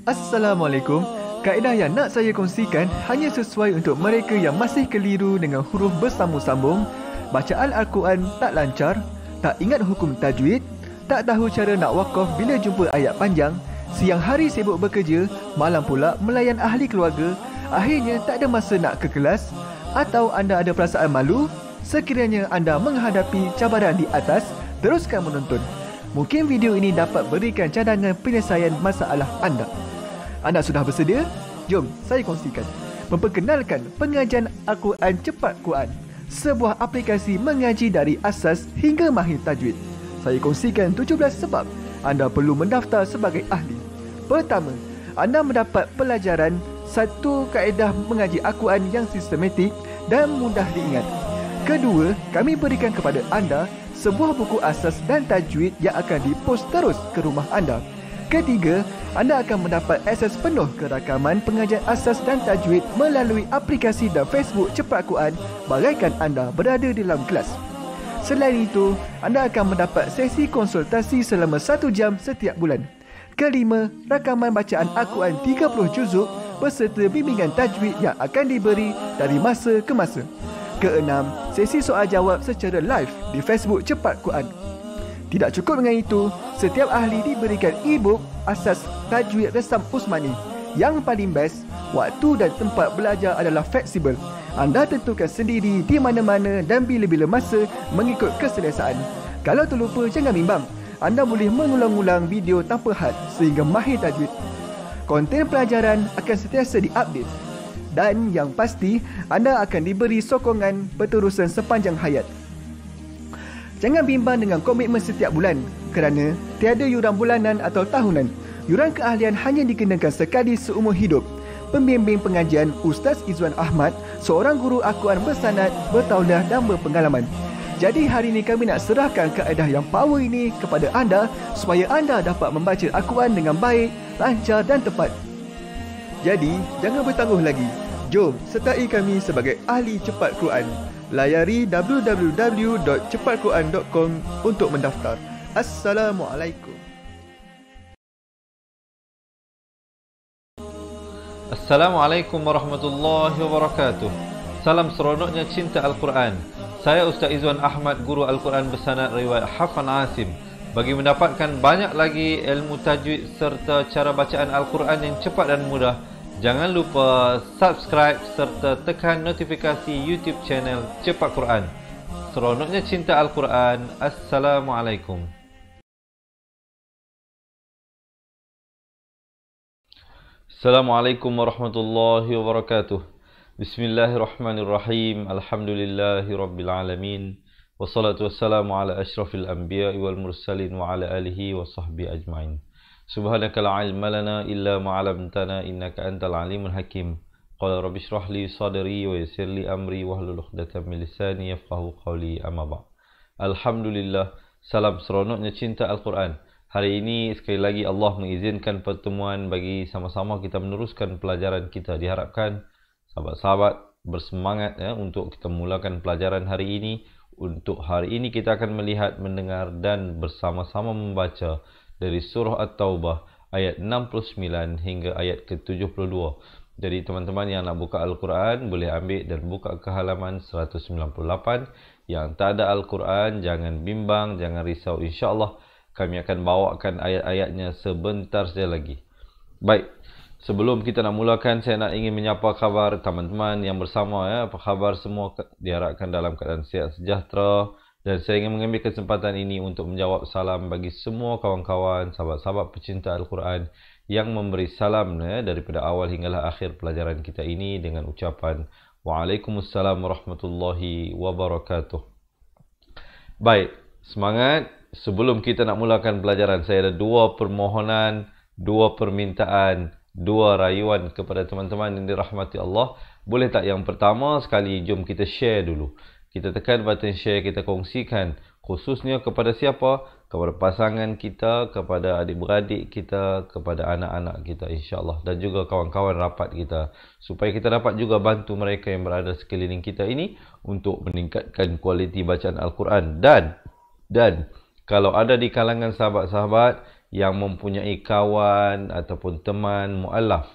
Assalamualaikum. Kaedah yang nak saya kongsikan hanya sesuai untuk mereka yang masih keliru dengan huruf bersambung-sambung, bacaan Al-Quran tak lancar, tak ingat hukum tajwid, tak tahu cara nak wakaf bila jumpa ayat panjang, siang hari sibuk bekerja, malam pula melayan ahli keluarga, akhirnya tak ada masa nak ke kelas, atau anda ada perasaan malu. Sekiranya anda menghadapi cabaran di atas, teruskan menonton. Mungkin video ini dapat berikan cadangan penyelesaian masalah anda. Anda sudah bersedia? Jom saya kongsikan. Memperkenalkan pengajian Al-Quran Cepat Quran, sebuah aplikasi mengaji dari asas hingga mahir tajwid. Saya kongsikan 17 sebab anda perlu mendaftar sebagai ahli. Pertama, anda mendapat pelajaran satu kaedah mengaji Al-Quran yang sistematik dan mudah diingat. Kedua, kami berikan kepada anda sebuah buku asas dan tajwid yang akan dipost terus ke rumah anda. Ketiga, anda akan mendapat akses penuh ke rakaman pengajian asas dan tajwid melalui aplikasi dan Facebook Cepat Quran bagaikan anda berada di dalam kelas. Selain itu, anda akan mendapat sesi konsultasi selama 1 jam setiap bulan. Kelima, rakaman bacaan Al-Quran 30 juzuk beserta bimbingan tajwid yang akan diberi dari masa ke masa. Keenam, sesi soal jawab secara live di Facebook Cepat Quran. Tidak cukup dengan itu, setiap ahli diberikan e-book asas tajwid resam Usmani. Yang paling best, waktu dan tempat belajar adalah fleksibel. Anda tentukan sendiri di mana-mana dan bila-bila masa mengikut keselesaan. Kalau terlupa, jangan bimbang. Anda boleh mengulang-ulang video tanpa had sehingga mahir tajwid. Konten pelajaran akan sentiasa diupdate. Dan yang pasti, anda akan diberi sokongan berterusan sepanjang hayat. Jangan bimbang dengan komitmen setiap bulan kerana tiada yuran bulanan atau tahunan. Yuran keahlian hanya dikenakan sekali seumur hidup. Pembimbing pengajian Ustaz Izwan Ahmad, seorang guru Al-Quran bersanad, bertauliah dan berpengalaman. Jadi hari ini kami nak serahkan kaedah yang power ini kepada anda supaya anda dapat membaca Al-Quran dengan baik, lancar dan tepat. Jadi, jangan bertangguh lagi. Jom sertai kami sebagai ahli cepat Quran. Layari www.cepatquran.com untuk mendaftar. Assalamualaikum. Assalamualaikum warahmatullahi wabarakatuh. Salam seronoknya cinta Al-Quran. Saya Ustaz Izwan Ahmad, guru Al-Quran bersanad riwayat Hafan Asim. Bagi mendapatkan banyak lagi ilmu tajwid serta cara bacaan Al-Quran yang cepat dan mudah, jangan lupa subscribe serta tekan notifikasi YouTube channel Cepat Quran. Seronoknya cinta Al-Quran. Assalamualaikum. Assalamualaikum warahmatullahi wabarakatuh. Bismillahirrahmanirrahim. Alhamdulillahi rabbil alamin. Wassalatu wassalamu ala ashrafil anbiya'i wal mursalin wa ala alihi wa sahbihi ajma'in. Subhanaka la ilma lana illa ma 'allamtana innaka antal alimul hakim. Qala rabbi shrah li sadri wa yassir li amri wahlul 'uqdatam min lisani yafqahu qawli, amma ba'd. Alhamdulillah, salam seronoknya cinta Al-Quran. Hari ini sekali lagi Allah mengizinkan pertemuan bagi sama-sama kita meneruskan pelajaran kita. Diharapkan sahabat-sahabat bersemangat untuk kita mulakan pelajaran hari ini. Untuk hari ini kita akan melihat, mendengar dan bersama-sama membaca dari surah At-Taubah ayat 69 hingga ayat ke-72. Jadi teman-teman yang nak buka Al-Quran boleh ambil dan buka ke halaman 198. Yang tak ada Al-Quran jangan bimbang, jangan risau. InsyaAllah kami akan bawakan ayat-ayatnya sebentar saja lagi. Baik, sebelum kita nak mulakan, saya nak ingin menyapa khabar teman-teman yang bersama. Apa khabar semua? Diharapkan dalam keadaan sihat sejahtera. Dan saya ingin mengambil kesempatan ini untuk menjawab salam bagi semua kawan-kawan, sahabat-sahabat pecinta Al-Quran yang memberi salam daripada awal hinggalah akhir pelajaran kita ini dengan ucapan Waalaikumsalam warahmatullahi wabarakatuh. Baik, semangat. Sebelum kita nak mulakan pelajaran, saya ada 2 permohonan, 2 permintaan, 2 rayuan kepada teman-teman yang dirahmati Allah. Boleh tak yang pertama sekali, jom kita share dulu. Kita tekan button share, kita kongsikan. Khususnya kepada siapa? Kepada pasangan kita, kepada adik-beradik kita, kepada anak-anak kita insyaAllah. Dan juga kawan-kawan rapat kita. Supaya kita dapat juga bantu mereka yang berada sekeliling kita ini untuk meningkatkan kualiti bacaan Al-Quran. Dan kalau ada di kalangan sahabat-sahabat yang mempunyai kawan ataupun teman mu'allaf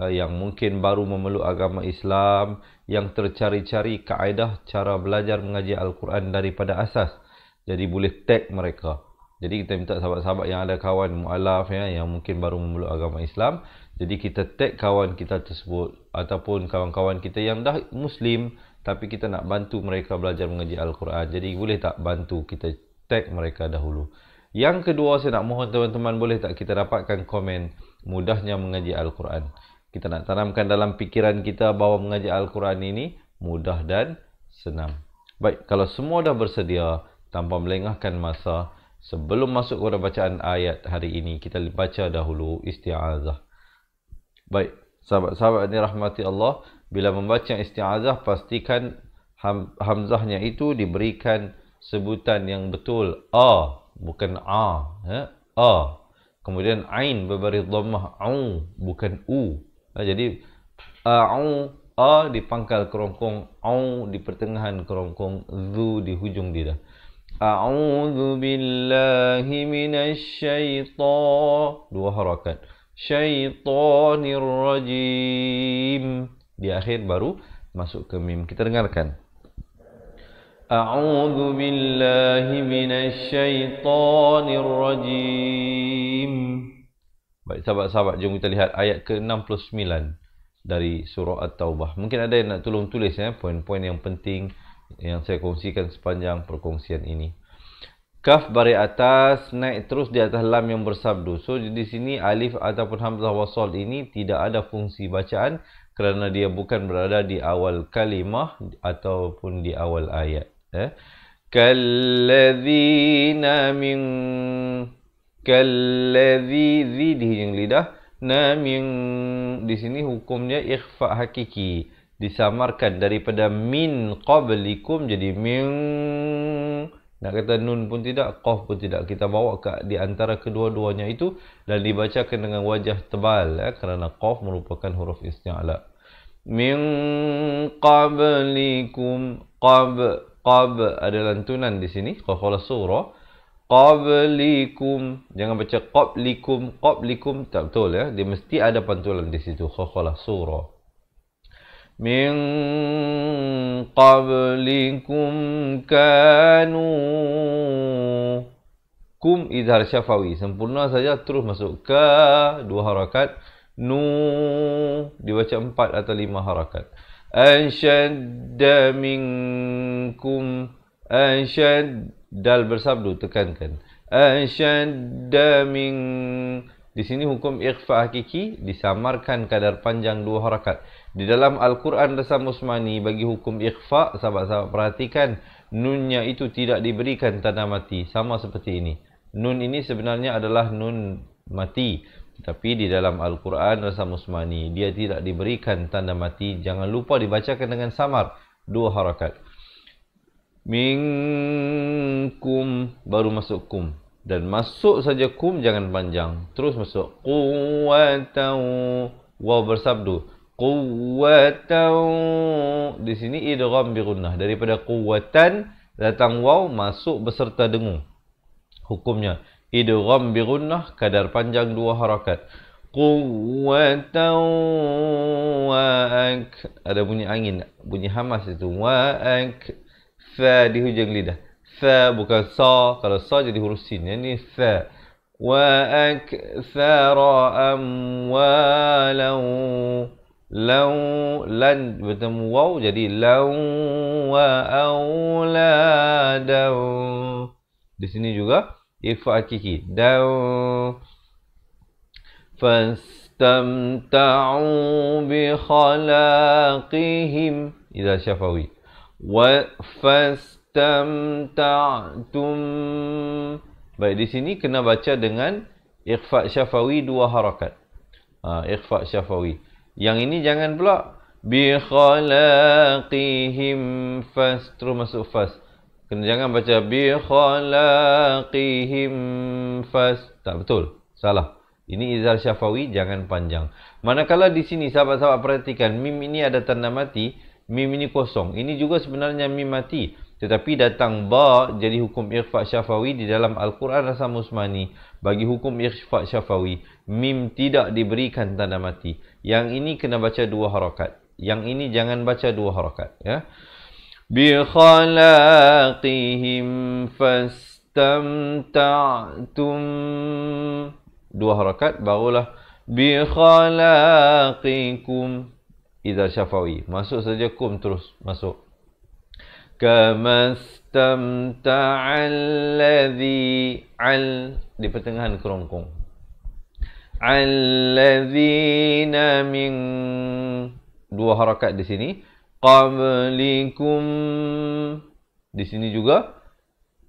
yang mungkin baru memeluk agama Islam, yang tercari-cari kaedah cara belajar mengaji Al-Quran daripada asas. Jadi boleh tag mereka. Jadi kita minta sahabat-sahabat yang ada kawan mu'alaf yang mungkin baru memeluk agama Islam. Jadi kita tag kawan kita tersebut ataupun kawan-kawan kita yang dah Muslim tapi kita nak bantu mereka belajar mengaji Al-Quran. Jadi boleh tak bantu kita tag mereka dahulu. Yang kedua, saya nak mohon teman-teman boleh tak kita dapatkan komen mudahnya mengaji Al-Quran. Kita nak tanamkan dalam fikiran kita bahawa mengaji Al-Quran ini mudah dan senang. Baik, kalau semua dah bersedia, tanpa melengahkan masa, sebelum masuk kepada bacaan ayat hari ini, kita baca dahulu isti'azah. Baik, sahabat-sahabat ini rahmati Allah, bila membaca isti'azah, pastikan hamzahnya itu diberikan sebutan yang betul. A, bukan A. A. Kemudian ain berbari dhammah, au, bukan u. Jadi a'u, a di pangkal kerongkong, au di pertengahan kerongkong, zu di hujung lidah. A'udzu billahi minasy syaitan, dua harakat. Syaitanir rajim. Di akhir baru masuk ke mim. Kita dengarkan. A'udzu billahi minasy syaitanir rajim. Baik sahabat-sahabat, jom kita lihat ayat ke-69 dari surah At-Taubah. Mungkin ada yang nak tolong tulis poin-poin yang penting yang saya kongsikan sepanjang perkongsian ini. Kaf baris atas naik terus di atas lam yang bersabdu. So di sini alif ataupun hamzah wasal ini tidak ada fungsi bacaan kerana dia bukan berada di awal kalimah ataupun di awal ayat. Kalladzina min, kalladzi, zi di hujung lidah, na min, di sini hukumnya ikhfa hakiki, disamarkan daripada min qablikum jadi min. Nak kata nun pun tidak, qaf pun tidak, kita bawa ke di antara kedua-duanya itu dan dibacakan dengan wajah tebal kerana qaf merupakan huruf isti'la. Min qablikum, qab ada lantunan di sini, qafalah surah. Qablikum, jangan baca qablikum, qablikum tak betul dia mesti ada pantulan di situ, qafalah surah. Min qablikum kanu, kum izhar syafawi sempurna saja, terus masuk ke dua harakat, nu dibaca 4 atau 5 harakat. Anshadda minkum, anshad, dal bersabdu tekankan. Anshadda min, di sini hukum ikhfa hakiki disamarkan kadar panjang 2 harakat. Di dalam Al-Quran Rasam Usmani bagi hukum ikhfa, sahabat-sahabat perhatikan nunnya itu tidak diberikan tanda mati, sama seperti ini. Nun ini sebenarnya adalah nun mati, tapi di dalam Al-Quran Rasam Usmani dia tidak diberikan tanda mati. Jangan lupa dibacakan dengan samar 2 harakat. Minkum baru masuk kum, dan masuk saja kum jangan panjang, terus masuk quwwatan, waw bersabdu quwwatan. Di sini idgham bi gunnah, daripada quwwatan datang waw masuk beserta dengung. Hukumnya idgham bi gunnah kadar panjang 2 harakat. Quwwatan wa ak, ada bunyi angin, bunyi hamas itu, wa ak. Fa di hujung lidah, fa bukan sa, kalau sa jadi huruf sin, ini fa. Wa aktsara amwalan, law, lan bertemu waw jadi law wa auladan. Di sini juga ikhfa hakiki, daw. Fastamta'u bi khalaqihim, idza syafawi. Wa fastamta'tum. Baik, di sini kena baca dengan ikhfa syafawi 2 harakat. Ikhfa syafawi. Yang ini jangan pula bi khalaqihim fas, terus masuk fas. Kena jangan baca bi khalaqihim fas, tak betul, salah. Ini izhar syafawi, jangan panjang. Manakala di sini sahabat-sahabat perhatikan mim ini ada tanda mati, mim ini kosong. Ini juga sebenarnya mim mati, Tetapi datang ba jadi hukum ikhfa syafawi di dalam Al-Quran Rasam Usmani. Bagi hukum ikhfa syafawi, mim tidak diberikan tanda mati. Yang ini kena baca 2 harakat. Yang ini jangan baca 2 harakat. Ya. Bi khalaqihim fastamta'tum. 2 harakat barulah bi khalaqikum. Idza syafawi. Masuk saja kum terus. Masuk. Kamastamta'al ladzi al di pertengahan kerongkong. Alladzina min 2 harakat di sini. Qablikum di sini juga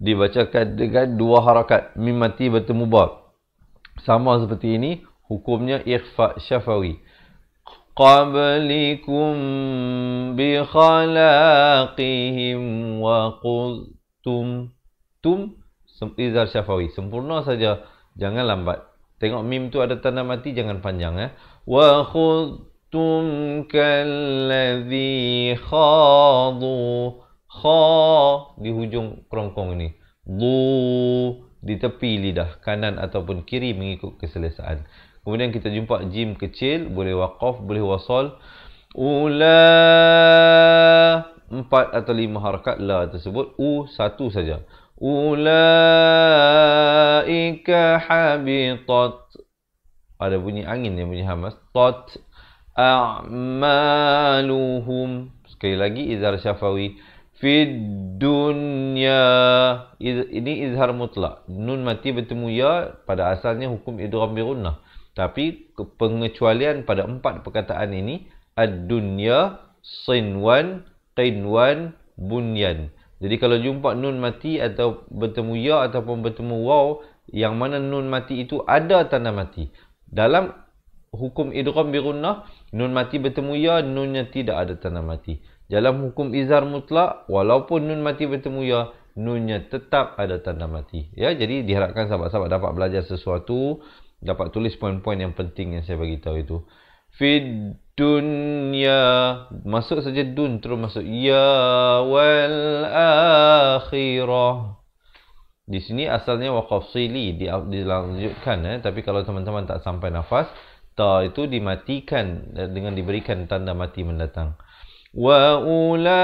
dibacakan dengan 2 harakat. Mim mati bertemu ba. Sama seperti ini hukumnya ikhfa syafawi. Qablikum bi khalaqihim wa qultum. Tum izhar syafawi. Sempurna saja. Jangan lambat. Tengok mim tu ada tanda mati, jangan panjang. Ya. Wa khultum kalladhi khadu. Kha di hujung kerongkong ini. Du di tepi lidah. Kanan ataupun kiri mengikut keselesaan. Kemudian kita jumpa jim kecil, boleh waqaf, boleh wasal. Ula 4 atau 5 harakat la tersebut. U 1 saja. Ulaika habitat. Ada bunyi angin yang bunyi hamas. Tat a'maluhum. Sekali lagi izhar syafawi. Fid dunya. Ini izhar mutlak. Nun mati bertemu ya pada asalnya hukum idgham bi gunnah. Tapi pengecualian pada 4 perkataan ini ad-dunya, sinwan, qinwan, bunyan. Jadi kalau jumpa nun mati atau bertemu ya ataupun bertemu waw, yang mana nun mati itu ada tanda mati. Dalam hukum idgham bi gunnah, nun mati bertemu ya, nunnya tidak ada tanda mati. Dalam hukum izhar mutlak, walaupun nun mati bertemu ya, nunnya tetap ada tanda mati. Ya, jadi diharapkan sahabat-sahabat dapat belajar sesuatu. Dapat tulis poin-poin yang penting yang saya bagi tahu itu. Fid dunya. Masuk saja dun terus masuk ya wal akhirah. Di sini asalnya waqaf sili dilanjutkan tapi kalau teman-teman tak sampai nafas, ta itu dimatikan dengan diberikan tanda mati mendatang. Wa ulaika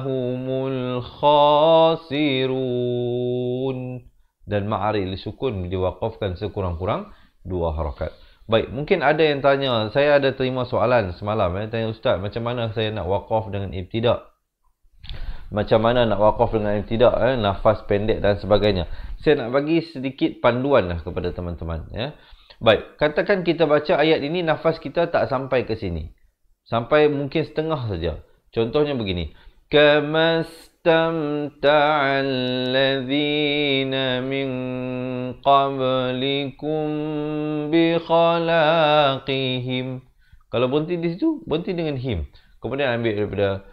humul khasirun. Dan ma'ari li sukun diwaqafkan sekurang-kurang 2 harakat. Baik, mungkin ada yang tanya, saya ada terima soalan semalam tanya ustaz, macam mana saya nak waqaf dengan ibtida'? Macam mana nak waqaf dengan ibtida', nafas pendek dan sebagainya. Saya nak bagi sedikit panduan lah kepada teman-teman ya. Baik, katakan kita baca ayat ini nafas kita tak sampai ke sini. Sampai mungkin setengah saja. Contohnya begini. Kamastamta'a alladhina min qablikum bi khalaqihim. Kalau berhenti di situ, berhenti dengan him. Kemudian ambil daripada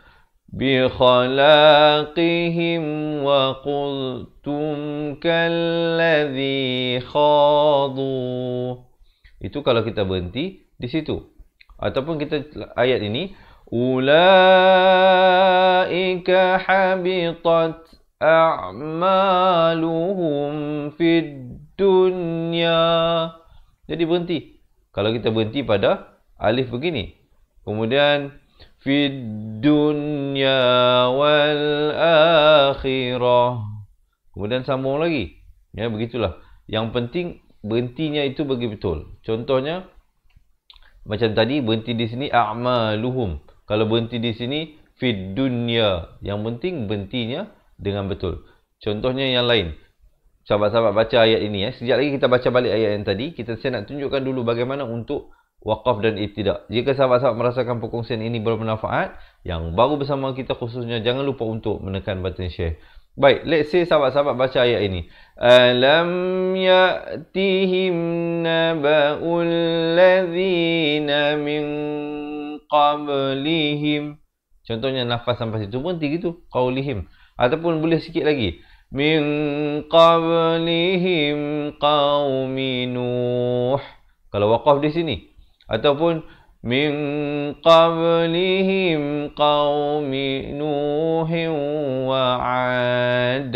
bi khalaqihim wa qultum kalladhi khadu. Itu kalau kita berhenti di situ. Ataupun kita ayat ini ulaika habitat a'maluhum fid dunya. Jadi berhenti. Kalau kita berhenti pada alif begini. Kemudian fid dunya wal akhirah. Kemudian sambung lagi. Ya, begitulah. Yang penting berhentinya itu bagi betul. Contohnya macam tadi berhenti di sini a'maluhum. Kalau berhenti di sini fid dunya. Yang penting berhentinya dengan betul. Contohnya yang lain. Sahabat-sahabat baca ayat ini Sekejap lagi kita baca balik ayat yang tadi. Saya nak tunjukkan dulu bagaimana untuk waqaf dan ibtida'. Jika sahabat-sahabat merasakan perkongsian ini bermanfaat, yang baru bersama kita khususnya, jangan lupa untuk menekan button share. Baik, let's say sahabat-sahabat baca ayat ini. Alam ya'tihim naba'ul ladhina min qablihim. Contohnya nafas sampai situ berhenti gitu. Qaulihim. Ataupun boleh sikit lagi. Min qablihim qaumi Nuh. Kalau waqaf di sini. Ataupun min qablihim qaumi Nuhin wa 'ad.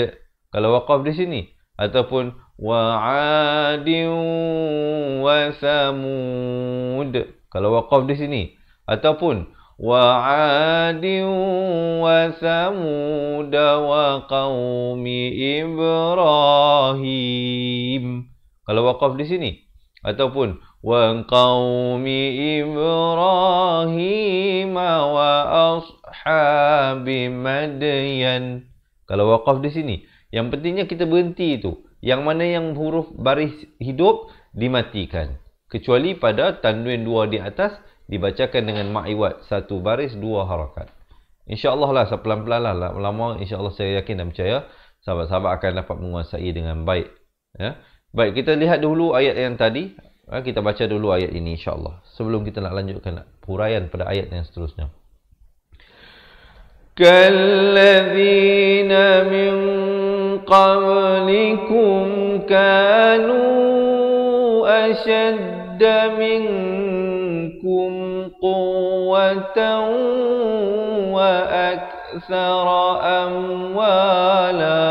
Kalau waqaf di sini, ataupun wa 'adin wa Samud. Kalau waqaf di sini, ataupun wa 'adin wa Samud wa qaumi Ibrahim. Kalau waqaf di sini, ataupun wa qaumi Ibrahim wa ashabi Madyan. Kalau waqaf di sini, yang pentingnya kita berhenti itu. Yang mana yang huruf baris hidup dimatikan. Kecuali pada tanwin 2 di atas dibacakan dengan ma'iwat, 1 baris 2 harakat. InsyaAllah lah, pelan-pelan lah. Lama-lama insyaAllah saya yakin dan percaya sahabat-sahabat akan dapat menguasai dengan baik. Ya. Baik, kita lihat dulu ayat yang tadi. Kita baca dulu ayat ini insyaAllah. Sebelum kita nak lanjutkan huraian pada ayat yang seterusnya. Kalladzina min qablikum kanu ashadda minkum quwwatan wa aktsara amwala.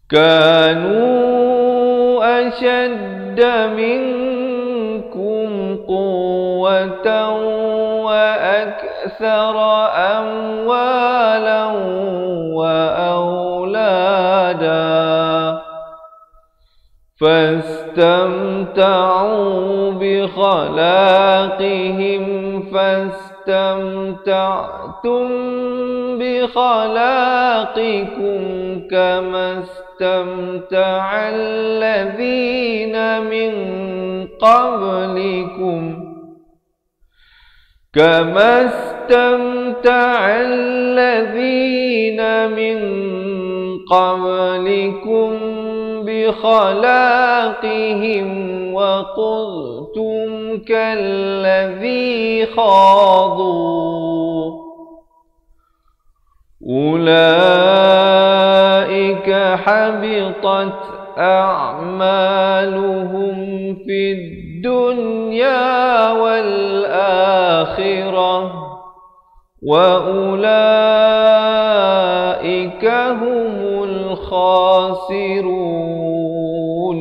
Kanu ashadda minkum quwwatan أكثر أموالا وأولادا فاستمتعوا بخلاقهم فاستمتعتم بخلاقكم كما استمتع الذين من قبلكم كما استمتع الذين من قبلكم بخلاقهم وقلتم كالذي خاضوا أولئك حبطت أعمالهم في الدنيا والآخرة وأولئك هم الخاسرون.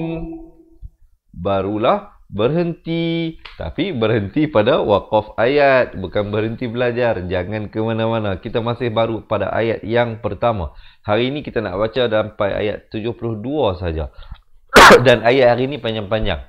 Barulah berhenti, tapi berhenti pada waqaf ayat, bukan berhenti belajar. Jangan ke mana-mana. Kita masih baru pada ayat yang pertama. Hari ini kita nak baca sampai ayat 72 saja. Dan ayat hari ini panjang-panjang.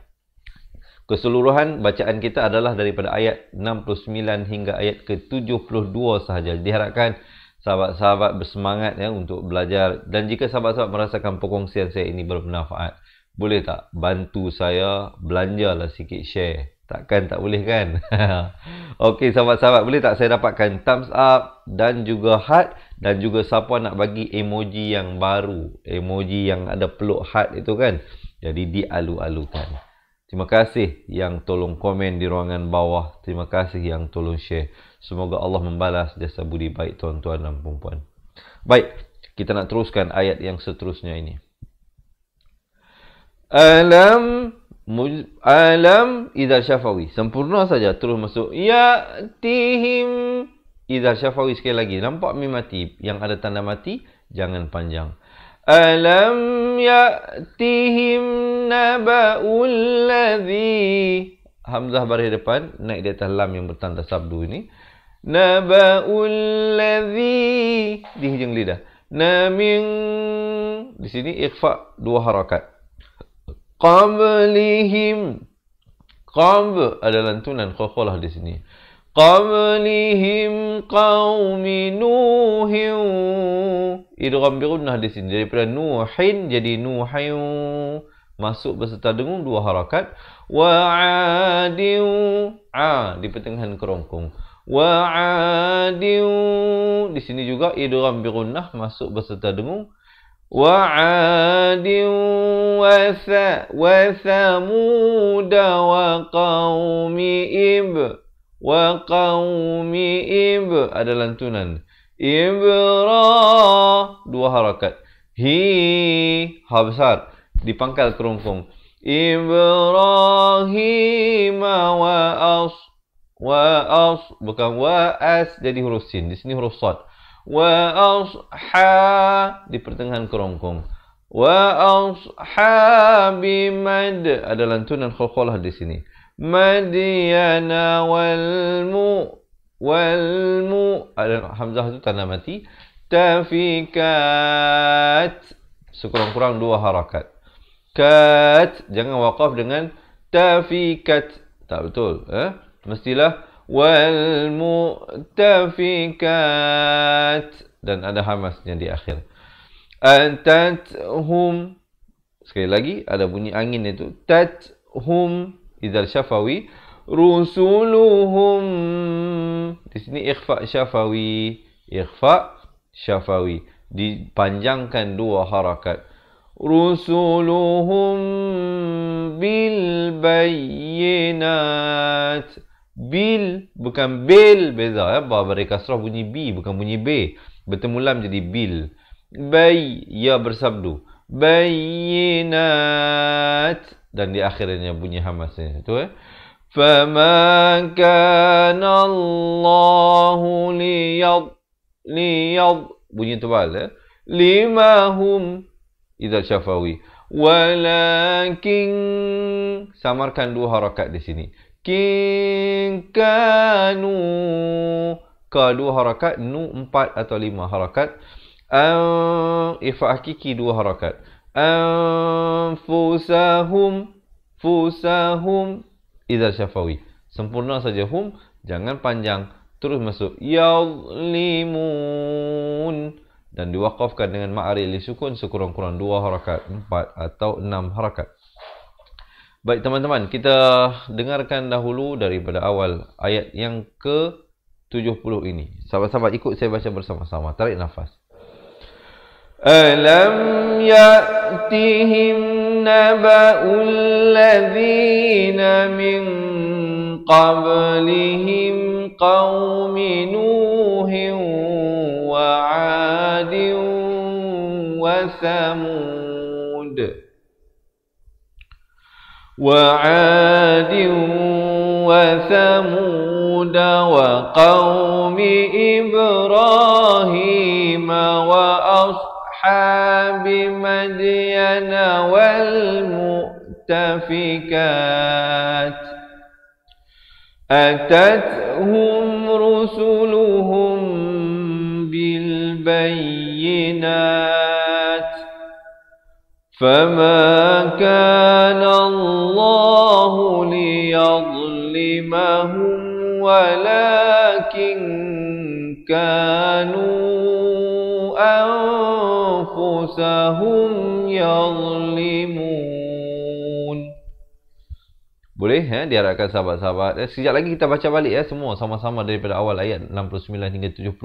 Keseluruhan bacaan kita adalah daripada ayat 69 hingga ayat ke-72 sahaja. Diharapkan sahabat-sahabat bersemangat ya untuk belajar. Dan jika sahabat-sahabat merasakan perkongsian saya ini bermanfaat, boleh tak bantu saya belanjalah sikit share? Takkan tak boleh kan? Okey sahabat-sahabat, boleh tak saya dapatkan thumbs up dan juga heart, dan juga siapa nak bagi emoji yang baru, emoji yang ada peluk heart itu kan, jadi dialu-alukan. Terima kasih yang tolong komen di ruangan bawah. Terima kasih yang tolong share. Semoga Allah membalas jasa budi baik tuan-tuan dan puan-puan. Baik, kita nak teruskan ayat yang seterusnya ini. Alam idhar syafawi. Sempurna saja. Terus masuk. Ya'tihim idhar syafawi sekali lagi. Nampak mim mati. Yang ada tanda mati, jangan panjang. Alam ya'tihim naba'ul ladhi. Hamzah baris depan. Naik di atas lam yang bertanda sabdu ini. Naba'ul ladhi. Di hujung lidah. Naming. Di sini ikhfa 2 harakat. Qablihim. Qab ada lantunan qalqalah di sini. Qablihim qaumi Nuhin. Idgham bi gunnah di sini. Daripada Nuhin jadi Nuhin. Masuk beserta dengung 2 harakat. Wa 'adin. Di pertengahan kerongkong. Wa 'adin. Di sini juga idgham bi gunnah masuk beserta dengung. وعاد وثمود وقوم إب ada lantunan Ibra 2 harakat ha besar di pangkal kerongkong Ibrahim bukan jadi huruf sin. Di sini huruf sad. Di pertengahan kerongkong. Ashabi mad, ada lantunan khalqalah di sini. Madyana ada hamzah itu tanda mati. Tafikat, sekurang-kurang 2 harakat. Kat, jangan waqaf dengan tafikat, tak betul. Mestilah wal mu'tafikat, dan ada hamasnya di akhir. Atathum, sekali lagi ada bunyi angin itu. Tathum idzal syafawi. Rusuluhum, di sini ikhfa syafawi. Ikhfa syafawi, dipanjangkan 2 harakat. Rusuluhum bil bayyinat. Bil, bukan bil, beza. Ba berkasrah bunyi bi, bukan bunyi b. Bertemu lam jadi bil. Bay, ya bersabdu. Bayyinat, dan di akhirnya bunyi hamasnya itu. Fama kana Allahu liyad, bunyi tebal. Limahum idzal syafawi. Walakin, samarkan 2 harakat di sini. Kanu, ka 2 harakat, nu 4 atau 5 harakat. Ifa hakiki 2 harakat. Fusahum idzal syafawi. Sempurna saja hum, jangan panjang, terus masuk. Yadlimun, dan diwakafkan dengan ma'ari li sukun sekurang-kurang 2 harakat, 4 atau 6 harakat. Baik teman-teman, kita dengarkan dahulu daripada awal ayat yang ke-70 ini. Sahabat-sahabat ikut saya baca bersama-sama. Tarik nafas. Alam ya'tihim naba'ul ladzina min qablihim qaumi Nuhin wa 'adin wa Thamud. وعاد وثمود وقوم إبراهيم وأصحاب مدين والمؤتفكات أتتهم رسلهم بالبينات فما كان الله ليظلمهم ولكن كانوا أنفسهم يظلمون. Boleh diharapkan sahabat-sahabat. Sekejap lagi kita baca balik semua sama-sama daripada awal ayat 69 hingga 72.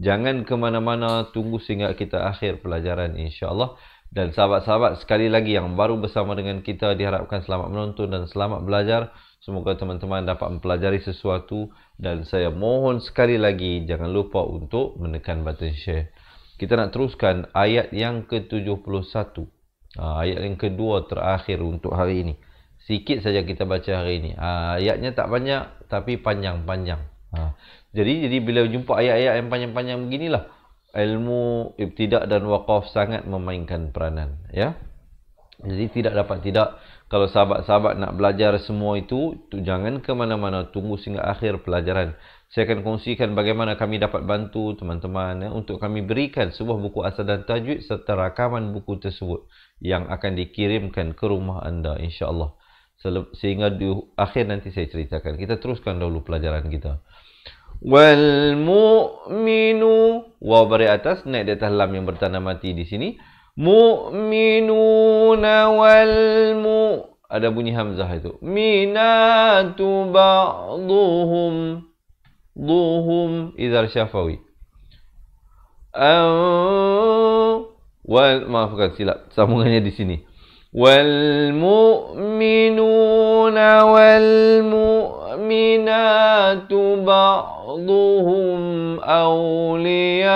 Jangan ke mana-mana, tunggu sehingga kita akhir pelajaran insya-Allah. Dan sahabat-sahabat sekali lagi yang baru bersama dengan kita, diharapkan selamat menonton dan selamat belajar. Semoga teman-teman dapat mempelajari sesuatu. Dan saya mohon sekali lagi jangan lupa untuk menekan button share. Kita nak teruskan ayat yang ke-71. Ayat yang kedua terakhir untuk hari ini. Sikit saja kita baca hari ini. Ayatnya tak banyak tapi panjang-panjang. Jadi bila jumpa ayat-ayat yang panjang-panjang beginilah, ilmu ibtidak dan waqaf sangat memainkan peranan, ya. Jadi tidak dapat tidak, kalau sahabat-sahabat nak belajar semua itu jangan ke mana-mana, tunggu sehingga akhir pelajaran. Saya akan kongsikan bagaimana kami dapat bantu teman-teman untuk kami berikan sebuah buku asal dan tajwid serta rakaman buku tersebut yang akan dikirimkan ke rumah anda insya-Allah. Sehingga di akhir nanti saya ceritakan. Kita teruskan dahulu pelajaran kita. Wal mu'minu, waw bari atas, naik di atas lam yang bertanda mati di sini. Mu'minuna wal ada bunyi hamzah itu. Minatu ba'duhum, duhum idzal syafawi. Maafkan silap sambungannya di sini. Wal mu'minuna wal mu'minatu ba'duhum awliya'u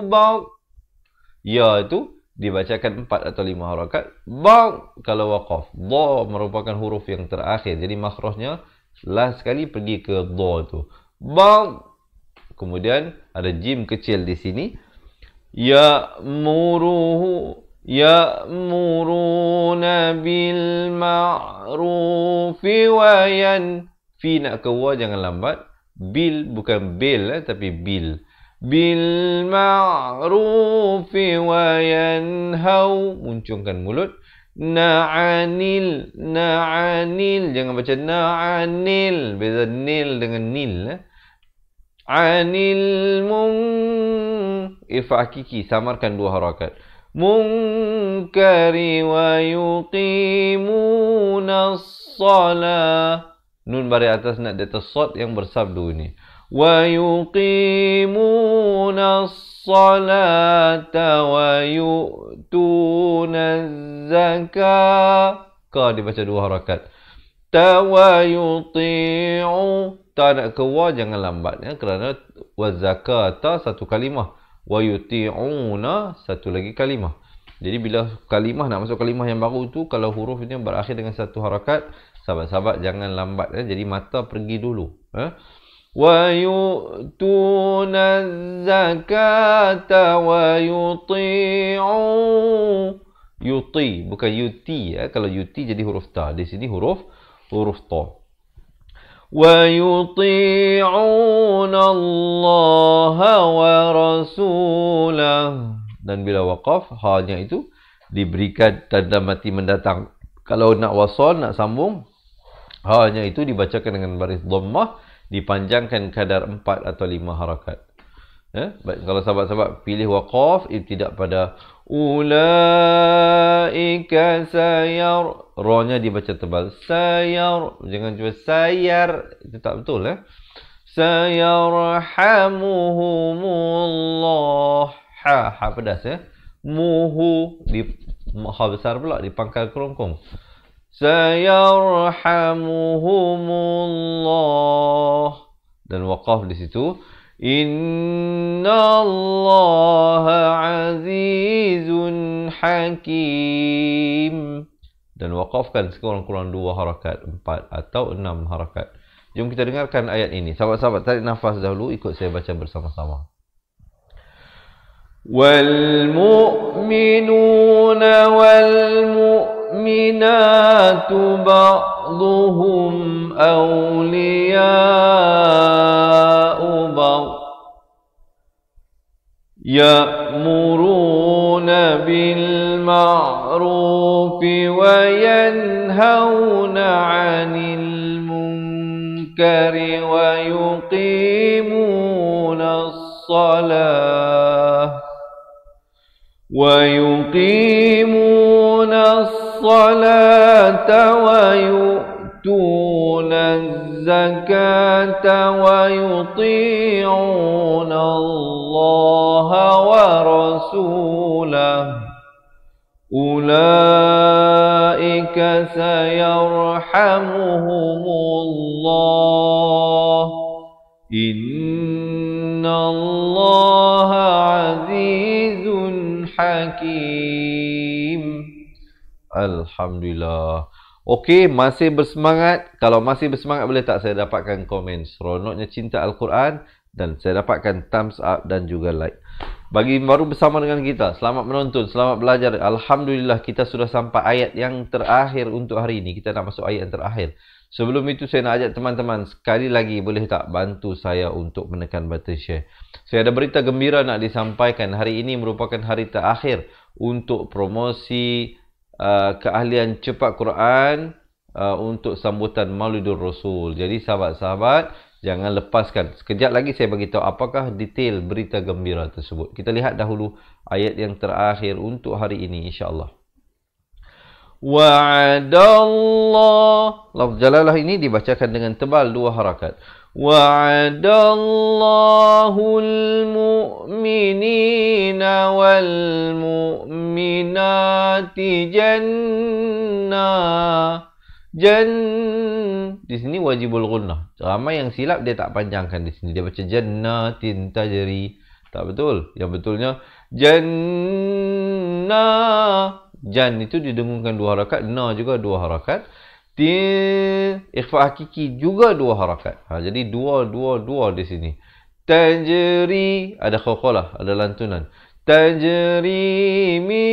ba'd. Ya itu dibacakan 4 atau 5 harakat. Ba kalau waqaf. Dha merupakan huruf yang terakhir. Jadi makhrajnya last sekali pergi ke dha tu. Ba. Kemudian ada jim kecil di sini. Ya'muruna bil ma'rufi wa fi nak ke wa jangan lambat. Bil bukan bil tapi bil. Bil ma'rufi wa yanhau, muncungkan mulut. Na'anil jangan baca na'anil, beza nil dengan nil. Anil ifa hakiki, samarkan 2 harakat. Munkari wa yuqimuna as-salah. Nun baris atas nak di atas sad yang bersabdu ini. Wa yuqimuna as-salata wa yu'tuna az-zakah. Ka dibaca 2 harakat. Ta wa yuti'u. Ta nak ke wa jangan lambat ya, kerana wa zakata satu kalimah. Wa yuti'una satu lagi kalimah. Jadi bila kalimah nak masuk kalimah yang baru tu, kalau huruf ini berakhir dengan satu harakat, sahabat-sahabat jangan lambat ya. Jadi mata pergi dulu ya. Wa yu'tuna zakata wa yuti'u. Yuti bukan yuti ya. Kalau yuti jadi huruf ta. Di sini huruf ta. Wa yuti'una Allah wa rasulah. Dan bila waqaf, halnya itu diberikan tanda mati mendatang. Kalau nak wasal, nak sambung, halnya itu dibacakan dengan baris dhammah, dipanjangkan kadar 4 atau 5 harakat. Baik, kalau sahabat-sahabat pilih waqaf, ibtidak pada ulaika sayar, ra-nya dibaca tebal. Sayar, jangan cuba sayar, itu tak betul Sayarhamuhumullah. Ha pedas Muhu di ha besar pula di pangkal kerongkong. Sayarhamuhumullah. Dan waqaf di situ. Innallaha azizun hakim. Dan waqafkan sekurang-kurang 2 harakat, 4 atau 6 harakat. Jom kita dengarkan ayat ini. Sahabat-sahabat tarik nafas dahulu, ikut saya baca bersama-sama. Wal mu'minuna wal mu'minatu ba'duhum awliya'u ba'd ya'muruna bil ma'rufi wa yanhauna 'anil munkari wa yuqimuna as-salah ويقيمون الصلاة ويؤتون الزكاة ويطيعون الله ورسوله أولئك سيرحمهم الله إن الله عزيز Hakim. Alhamdulillah. Okey, masih bersemangat. Kalau masih bersemangat, boleh tak saya dapatkan komen seronoknya cinta Al-Quran, dan saya dapatkan thumbs up dan juga like. Bagi baru bersama dengan kita, selamat menonton, selamat belajar. Alhamdulillah, kita sudah sampai ayat yang terakhir untuk hari ini. Kita nak masuk ayat yang terakhir. Sebelum itu saya nak ajak teman-teman sekali lagi, boleh tak bantu saya untuk menekan button share. Saya ada berita gembira nak disampaikan. Hari ini merupakan hari terakhir untuk promosi keahlian cepat Quran untuk sambutan Maulidur Rasul. Jadi sahabat-sahabat, jangan lepaskan. Sekejap lagi saya bagi tahu apakah detail berita gembira tersebut. Kita lihat dahulu ayat yang terakhir untuk hari ini insya-Allah. Wa'adallah. Lafz jalalah ini dibacakan dengan tebal 2 harakat. Wa'adallahul mu'minina wal mu'minati jannah. Di sini wajibul gunnah. Ramai yang silap dia tak panjangkan di sini. Dia baca jannatin tajri. Tak betul. Yang betulnya jannah. Jan itu didengungkan 2 harakat, na juga 2 harakat. Ikhfa hakiki juga 2 harakat. Jadi 2 di sini. Tajri, ada qalqalah, ada lantunan. Tajri mi,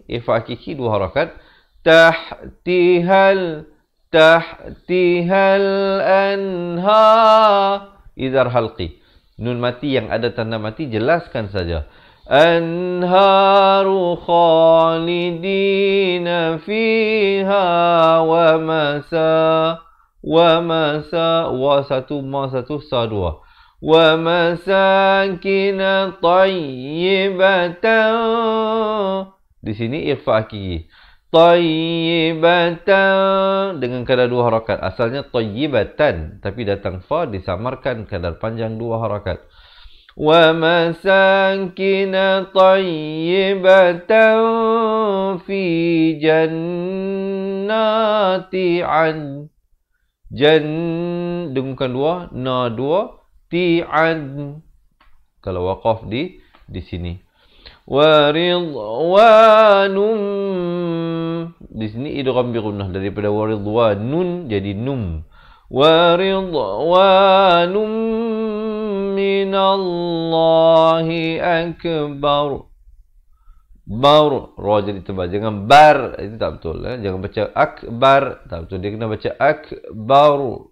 ikhfa hakiki 2 harakat. Tahtihal anha, idhar halqi. Nun mati yang ada tanda mati, jelaskan saja. Anharu khalidina fiha wa masa. Wa satu, ma satu, sa 2. Wa masakina tayyibatan. Di sini ikhfa hakiki. Tayyibatan dengan kadar 2 harakat. Asalnya tayyibatan, tapi datang fa disamarkan kadar panjang 2 harakat. Wa masakina tayyibatan fi jannati an. Dengungkan 2, na 2, ti'an. Kalau waqaf di sini. Wa ridwanum, di sini idgham bi gunnah, daripada wa ridwanun jadi num. Wa ridwanum minallahi akbar. Bar, ra jadi tebal. Jangan bar, itu tak betul. Jangan baca akbar, tak betul. Dia kena baca akbar.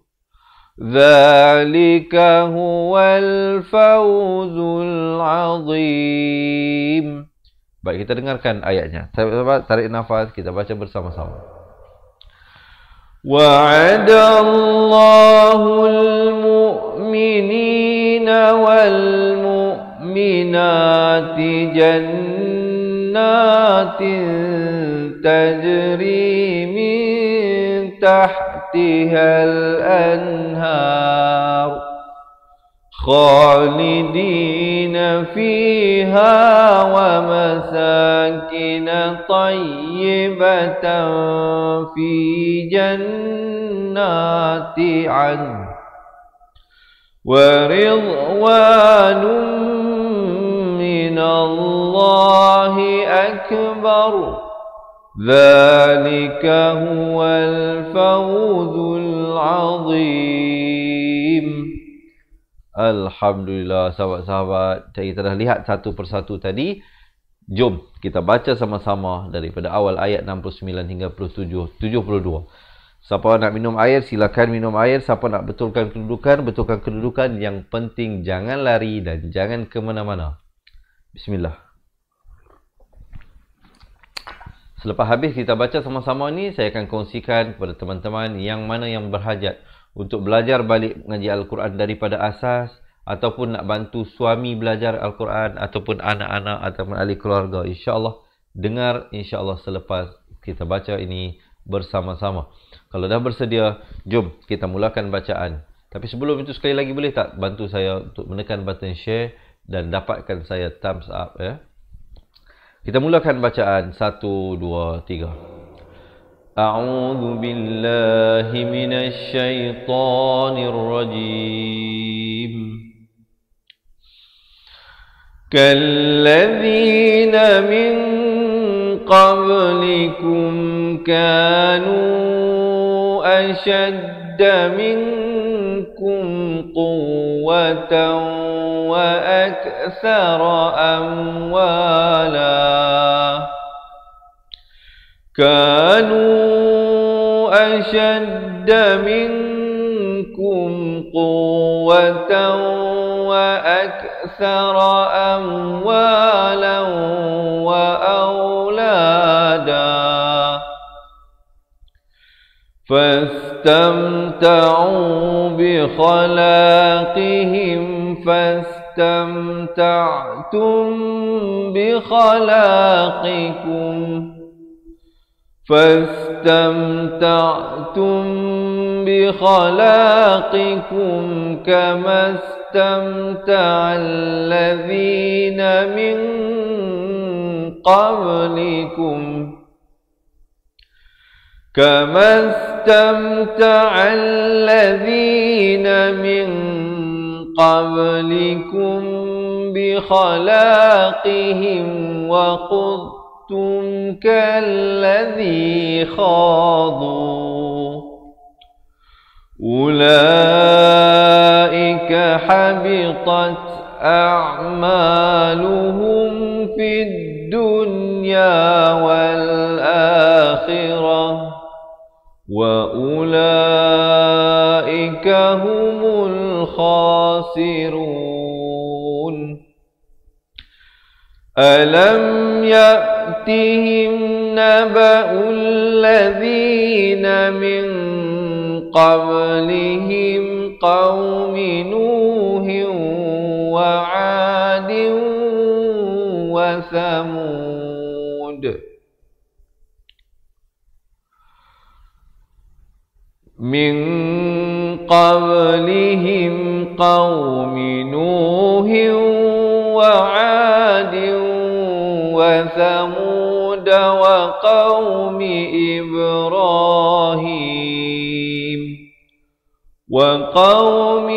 Dzalika huwal fawzul azim. Baik, kita dengarkan ayatnya. Tarik nafas, kita baca bersama-sama. Wa'adallahul mu'minina wal mu'minati jannatin tajri min tahtihal anhar khalidina fiha wa masakin tayyibatan fi jannati an wa ridwanum minallahi akbar. Dzalika huwal fawzul azim. Alhamdulillah, sahabat-sahabat. Kita dah lihat satu persatu tadi. Jom kita baca sama-sama daripada awal ayat 69 hingga 72. Siapa nak minum air, silakan minum air. Siapa nak betulkan kedudukan. Yang penting jangan lari dan jangan ke mana-mana. Bismillah. Selepas habis kita baca sama-sama ni, saya akan kongsikan kepada teman-teman yang mana yang berhajat untuk belajar balik mengaji Al-Quran daripada asas, ataupun nak bantu suami belajar Al-Quran, ataupun anak-anak ataupun ahli keluarga. InsyaAllah dengar, insyaAllah selepas kita baca ini bersama-sama. Kalau dah bersedia, jom kita mulakan bacaan. Tapi sebelum itu, sekali lagi boleh tak bantu saya untuk menekan button share dan dapatkan saya thumbs up ya. Kita mulakan bacaan. 1, 2, 3. A'udzu billahi minasy syaithanir rajim. Kalladzina min qablikum kanu ashadda minkum quwwatan وأكثر أموالا كانوا أشد منكم قوة وأكثر أموالا وأولادا فاستمتعوا بخلاقهم فاستمتعتم بخلاقكم كما استمتع الذين من قبلكم كما استمتع الذين من قبلكم بخلاقهم وقدتم كالذي خاضوا أولئك حبطت أعمالهم في الدنيا والآخرة وأولئك هم الخاسرون ألم يأتهم نبأ الذين من قبلهم قوم نوح وعاد وثمود من قبلهم قوم نوح وعاد وثمود وقوم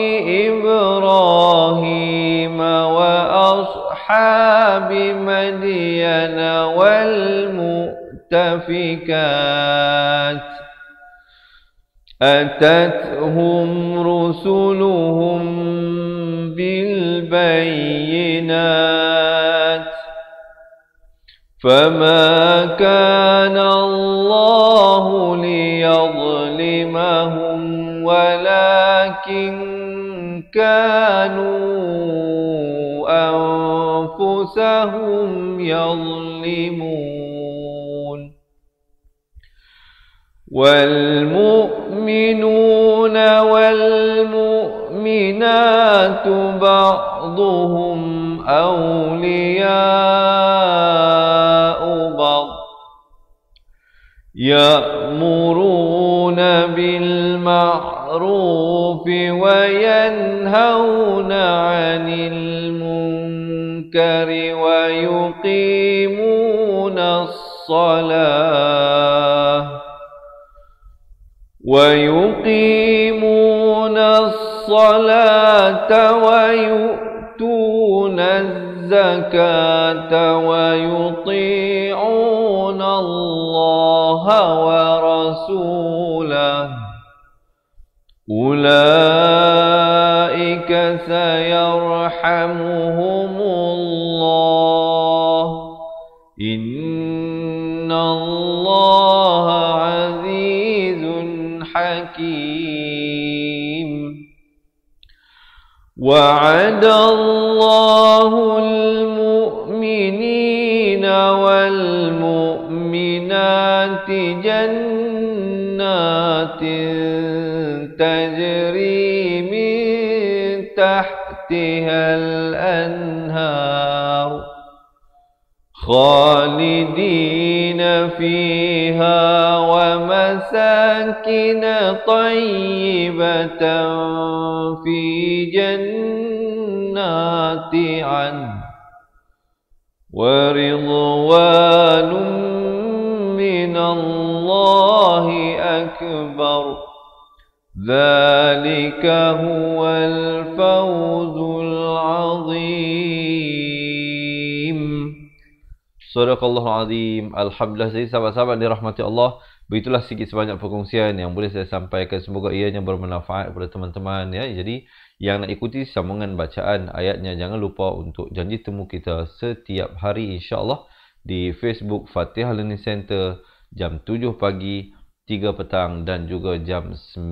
إبراهيم وأصحاب مدين والمؤتفكات أتتهم رسلهم بالبينات فما كان الله ليظلمهم ولكن كانوا أنفسهم يظلمون والمؤمنون والمؤمنات بعضهم أولياء بعض يأمرون بالمعروف وينهون عن المنكر ويقيمون الصلاة ويؤتون الزكاة ويطيعون الله ورسوله أولئك سيرحمهم الله إن الله عزيز حكيم وعد الله المؤمنين والمؤمنات جنات تجري من تحتها الأنهار خالدين فيها ومساكن طيبة في جنات عدن ورضوان من الله أكبر ذلك هو الفوز العظيم. Sadaqallahul Azim. Alhamdulillah, jadi sahabat-sahabat dirahmati Allah, begitulah sedikit sebanyak perkongsian yang boleh saya sampaikan. Semoga ianya bermanfaat kepada teman-teman ya. Jadi yang nak ikuti sambungan bacaan ayatnya, jangan lupa untuk janji temu kita setiap hari insya-Allah di Facebook Fatihah Learning Center jam 7 pagi, 3 petang dan juga jam 10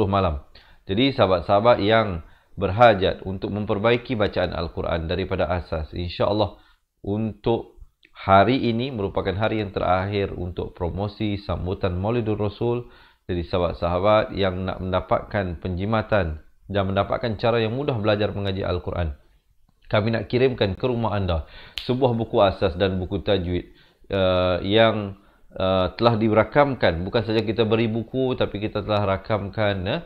malam. Jadi sahabat-sahabat yang berhajat untuk memperbaiki bacaan Al-Quran daripada asas, insya-Allah untuk hari ini merupakan hari yang terakhir untuk promosi sambutan Maulidur Rasul. Jadi sahabat-sahabat yang nak mendapatkan penjimatan dan mendapatkan cara yang mudah belajar mengaji Al-Quran, kami nak kirimkan ke rumah anda sebuah buku asas dan buku tajwid yang telah dirakamkan. Bukan saja kita beri buku, tapi kita telah rakamkan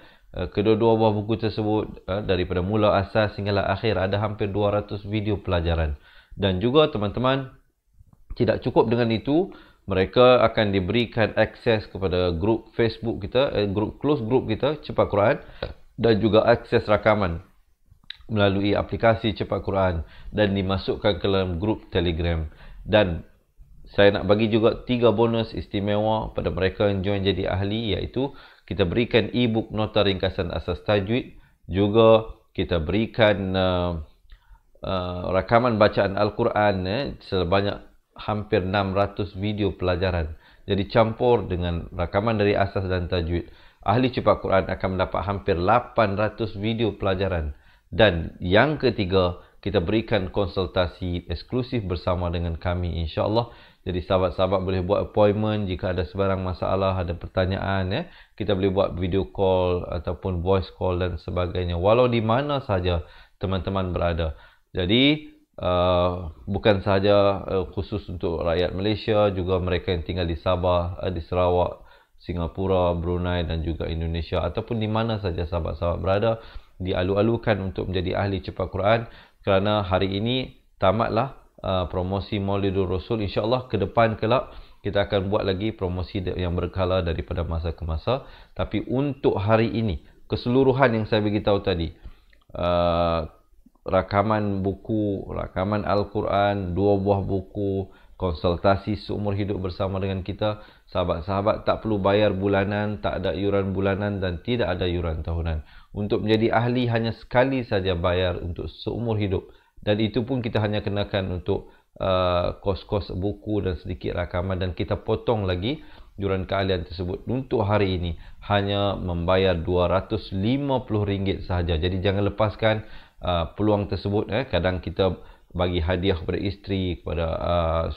kedua-dua buah buku tersebut daripada mula asas hinggalah akhir. Ada hampir 200 video pelajaran. Dan juga teman-teman, tidak cukup dengan itu, mereka akan diberikan akses kepada grup Facebook kita, close group kita Cepat Quran, dan juga akses rakaman melalui aplikasi Cepat Quran dan dimasukkan ke dalam grup Telegram. Dan saya nak bagi juga 3 bonus istimewa pada mereka yang join jadi ahli, iaitu kita berikan e-book nota ringkasan asas tajwid, juga kita berikan rakaman bacaan Al-Quran sebanyak hampir 600 video pelajaran. Jadi campur dengan rakaman dari asas dan tajwid. Ahli Cepat Quran akan mendapat hampir 800 video pelajaran. Dan yang ketiga, kita berikan konsultasi eksklusif bersama dengan kami, insya-Allah. Jadi sahabat-sahabat boleh buat appointment jika ada sebarang masalah, ada pertanyaan, kita boleh buat video call ataupun voice call dan sebagainya, walau di mana saja teman-teman berada. Jadi bukan sahaja khusus untuk rakyat Malaysia, juga mereka yang tinggal di Sabah, di Sarawak, Singapura, Brunei dan juga Indonesia, ataupun di mana saja sahabat-sahabat berada, dialu-alukan untuk menjadi ahli Cepat Quran. Kerana hari ini tamatlah promosi Maulidur Rasul. InsyaAllah ke depan kelak kita akan buat lagi promosi yang berkala daripada masa ke masa. Tapi untuk hari ini, keseluruhan yang saya beritahu tadi, rakaman buku, rakaman Al-Quran, 2 buah buku, konsultasi seumur hidup bersama dengan kita, sahabat-sahabat tak perlu bayar bulanan, tak ada iuran bulanan dan tidak ada iuran tahunan. Untuk menjadi ahli hanya sekali saja bayar untuk seumur hidup, dan itu pun kita hanya kenakan untuk kos-kos buku dan sedikit rakaman, dan kita potong lagi iuran keahlian tersebut. Untuk hari ini hanya membayar RM250 sahaja. Jadi jangan lepaskan peluang tersebut. Kadang kita bagi hadiah kepada isteri, kepada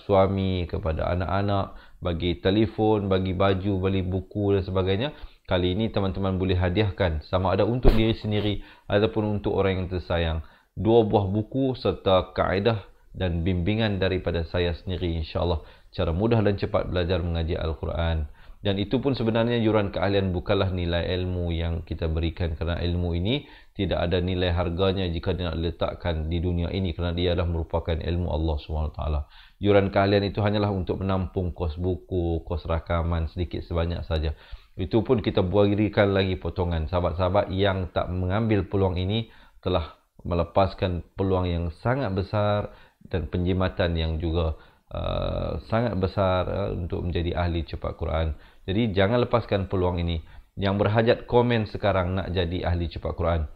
suami, kepada anak-anak, bagi telefon, bagi baju, beli buku dan sebagainya. Kali ini teman-teman boleh hadiahkan, sama ada untuk diri sendiri ataupun untuk orang yang tersayang, 2 buah buku serta kaedah dan bimbingan daripada saya sendiri, insya-Allah, cara mudah dan cepat belajar mengaji Al-Quran. Dan itu pun sebenarnya iuran keahlian bukanlah nilai ilmu yang kita berikan, kerana ilmu ini tidak ada nilai harganya jika dia nak letakkan di dunia ini, kerana dia adalah merupakan ilmu Allah SWT. Iuran keahlian itu hanyalah untuk menampung kos buku, kos rakaman sedikit sebanyak saja. Itu pun kita berikan lagi potongan. Sahabat-sahabat yang tak mengambil peluang ini telah melepaskan peluang yang sangat besar dan penjimatan yang juga sangat besar untuk menjadi ahli Cepat Quran. Jadi jangan lepaskan peluang ini. Yang berhajat komen sekarang nak jadi ahli Cepat Quran,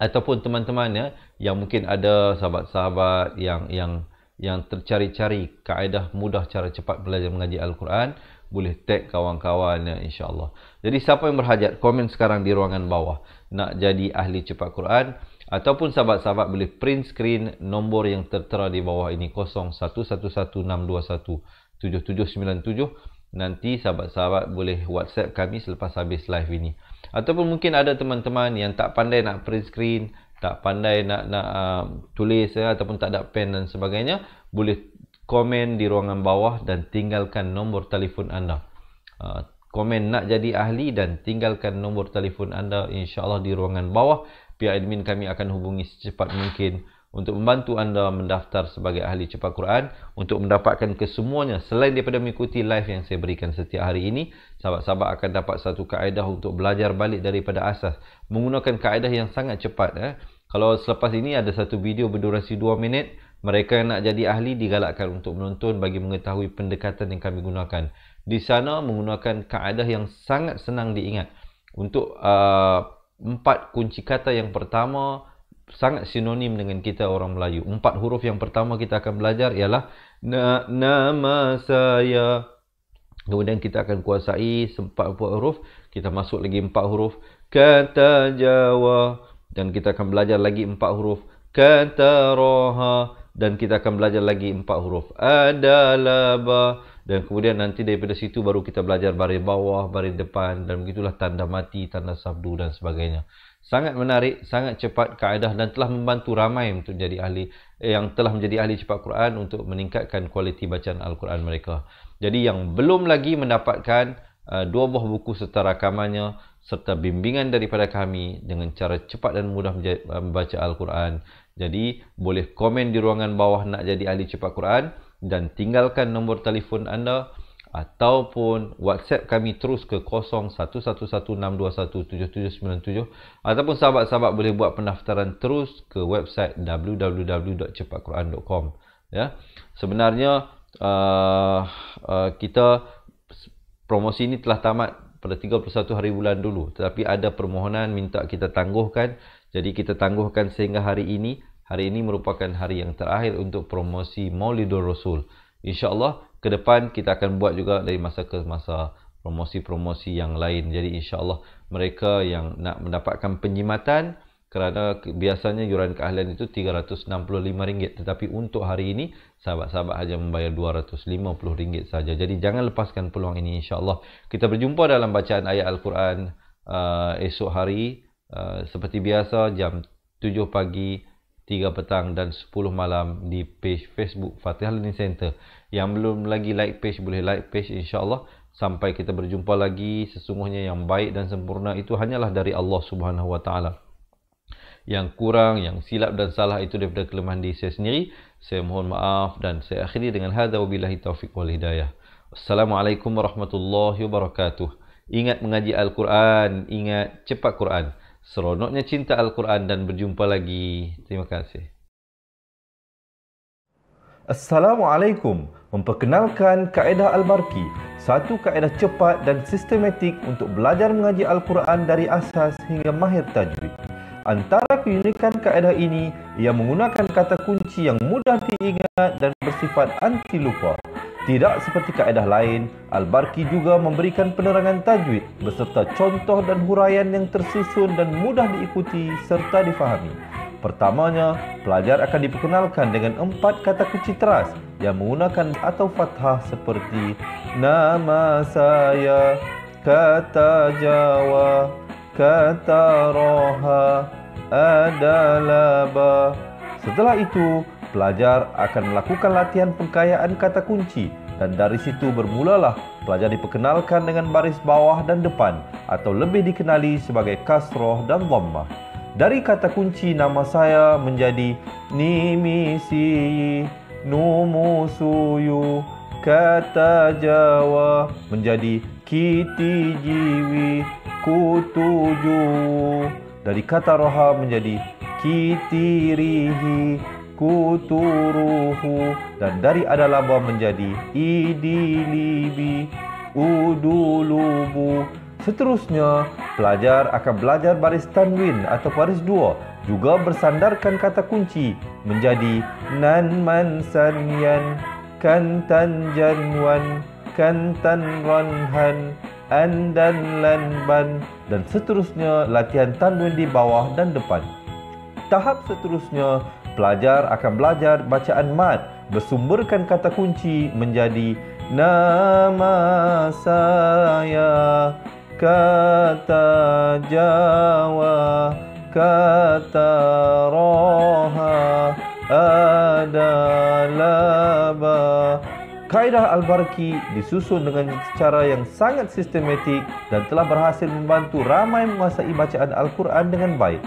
ataupun teman-teman yang mungkin ada sahabat-sahabat yang tercari-cari kaedah mudah cara cepat belajar mengaji Al-Quran, boleh tag kawan-kawan, insya-Allah. Jadi siapa yang berhajat, komen sekarang di ruangan bawah nak jadi ahli Cepat Quran, ataupun sahabat-sahabat boleh print screen nombor yang tertera di bawah ini, 011162177797. Nanti sahabat-sahabat boleh WhatsApp kami selepas habis live ini. Ataupun mungkin ada teman-teman yang tak pandai nak print screen, tak pandai nak tulis, ataupun tak ada pen dan sebagainya, boleh komen di ruangan bawah dan tinggalkan nombor telefon anda. Komen nak jadi ahli dan tinggalkan nombor telefon anda, insya-Allah, di ruangan bawah. Pihak admin kami akan hubungi secepat mungkin untuk membantu anda mendaftar sebagai ahli Cepat Quran. Untuk mendapatkan kesemuanya, selain daripada mengikuti live yang saya berikan setiap hari ini, sahabat-sahabat akan dapat satu kaedah untuk belajar balik daripada asas menggunakan kaedah yang sangat cepat. Kalau selepas ini ada satu video berdurasi 2 minit, mereka yang nak jadi ahli digalakkan untuk menonton bagi mengetahui pendekatan yang kami gunakan. Di sana menggunakan kaedah yang sangat senang diingat. Untuk 4 kunci kata yang pertama sangat sinonim dengan kita orang Melayu. 4 huruf yang pertama kita akan belajar ialah nama saya. Kemudian kita akan kuasai 4 huruf. Kita masuk lagi 4 huruf. Kata Jawa. Dan kita akan belajar lagi 4 huruf. Kata Roha. Dan kita akan belajar lagi 4 huruf. Adalaba. Dan kemudian nanti daripada situ baru kita belajar baris bawah, baris depan, dan begitulah tanda mati, tanda sabdu dan sebagainya. Sangat menarik, sangat cepat kaedah, dan telah membantu ramai untuk menjadi ahli, yang telah menjadi ahli Cepat Quran untuk meningkatkan kualiti bacaan Al-Quran mereka. Jadi yang belum lagi mendapatkan 2 buah buku serta rakamannya serta bimbingan daripada kami dengan cara cepat dan mudah membaca Al-Quran, jadi boleh komen di ruangan bawah nak jadi ahli Cepat Quran dan tinggalkan nombor telefon anda, ataupun WhatsApp kami terus ke 0111621797 ataupun sahabat-sahabat boleh buat pendaftaran terus ke website www.cepatquran.com. Ya. Sebenarnya kita promosi ini telah tamat pada 31 hari bulan dulu, tetapi ada permohonan minta kita tangguhkan. Jadi kita tangguhkan sehingga hari ini. Hari ini merupakan hari yang terakhir untuk promosi Maulidur Rasul. InsyaAllah ke depan kita akan buat juga dari masa ke masa promosi-promosi yang lain. Jadi insyaAllah mereka yang nak mendapatkan penjimatan, kerana biasanya yuran keahlian itu RM365, tetapi untuk hari ini sahabat-sahabat hanya membayar RM250 saja. Jadi jangan lepaskan peluang ini insyaAllah. Kita berjumpa dalam bacaan ayat Al-Quran esok hari seperti biasa jam 7 pagi, 3 petang dan 10 malam di page Facebook Fatihah Learning Center. Yang belum lagi like page, boleh like page insyaAllah. Sampai kita berjumpa lagi, sesungguhnya yang baik dan sempurna itu hanyalah dari Allah Subhanahu Wa Taala. Yang kurang, yang silap dan salah itu daripada kelemahan diri saya sendiri. Saya mohon maaf dan saya akhiri dengan hadza wabillahi taufiq wal hidayah. Wassalamualaikum warahmatullahi wabarakatuh. Ingat mengaji Al-Quran, ingat cepat Quran. Seronoknya cinta Al-Quran dan berjumpa lagi. Terima kasih. Assalamualaikum. Memperkenalkan kaedah Al-Barki, satu kaedah cepat dan sistematik untuk belajar mengaji Al-Quran dari asas hingga mahir tajwid. Antara keunikan kaedah ini, ia menggunakan kata kunci yang mudah diingat dan bersifat anti lupa. Tidak seperti kaedah lain, Al-Barki juga memberikan penerangan tajwid beserta contoh dan huraian yang tersusun dan mudah diikuti serta difahami. Pertamanya, pelajar akan diperkenalkan dengan 4 kata kunci teras yang menggunakan atau fathah seperti nama saya, kata Jawa, kata roha, adalah ba. Setelah itu, pelajar akan melakukan latihan pengkayaan kata kunci dan dari situ bermulalah pelajar diperkenalkan dengan baris bawah dan depan atau lebih dikenali sebagai kasroh dan dhammah. Dari kata kunci nama saya menjadi nimisi, numusuyu, kata Jawa menjadi kiti jiwi, kutuju. Dari kata roha menjadi kitirihi, kuturuhu, dan dari adalaba menjadi idilibi, udulubu. Seterusnya, pelajar akan belajar baris tanwin atau baris dua, juga bersandarkan kata kunci menjadi nan man sanyan, kantan janwan, kantan ranhan, andan lanban, dan seterusnya latihan tanwin di bawah dan depan. Tahap seterusnya, pelajar akan belajar bacaan mad bersumberkan kata kunci menjadi nama saya, kata Jawa, kata roha, adalah ba. Kaedah Al-Barki disusun dengan cara yang sangat sistematik dan telah berhasil membantu ramai menguasai bacaan Al-Quran dengan baik.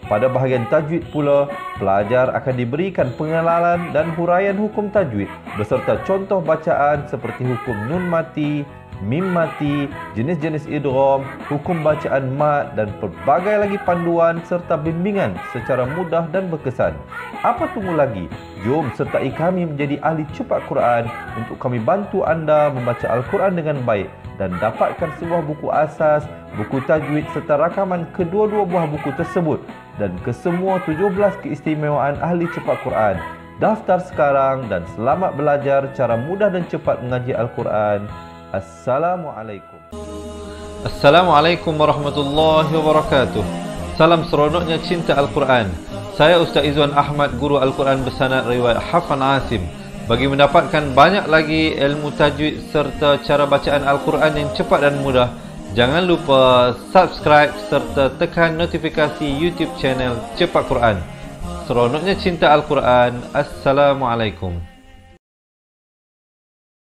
Pada bahagian tajwid pula, pelajar akan diberikan pengenalan dan huraian hukum tajwid beserta contoh bacaan seperti hukum nun mati, mim mati, jenis-jenis idgham, hukum bacaan mad dan pelbagai lagi panduan serta bimbingan secara mudah dan berkesan. Apa tunggu lagi? Jom sertai kami menjadi ahli cepat Quran untuk kami bantu anda membaca Al-Quran dengan baik dan dapatkan sebuah buku asas, buku tajwid serta rakaman kedua-dua buah buku tersebut dan kesemua 17 keistimewaan ahli cepat Quran. Daftar sekarang dan selamat belajar cara mudah dan cepat mengaji Al-Quran. Assalamualaikum. Assalamualaikum warahmatullahi wabarakatuh. Salam seronoknya cinta Al-Quran. Saya Ustaz Izwan Ahmad, guru Al-Quran bersanad riwayat Hafan Asim. Bagi mendapatkan banyak lagi ilmu tajwid serta cara bacaan Al-Quran yang cepat dan mudah, jangan lupa subscribe serta tekan notifikasi YouTube channel Cepat Quran. Seronoknya cinta Al-Quran. Assalamualaikum.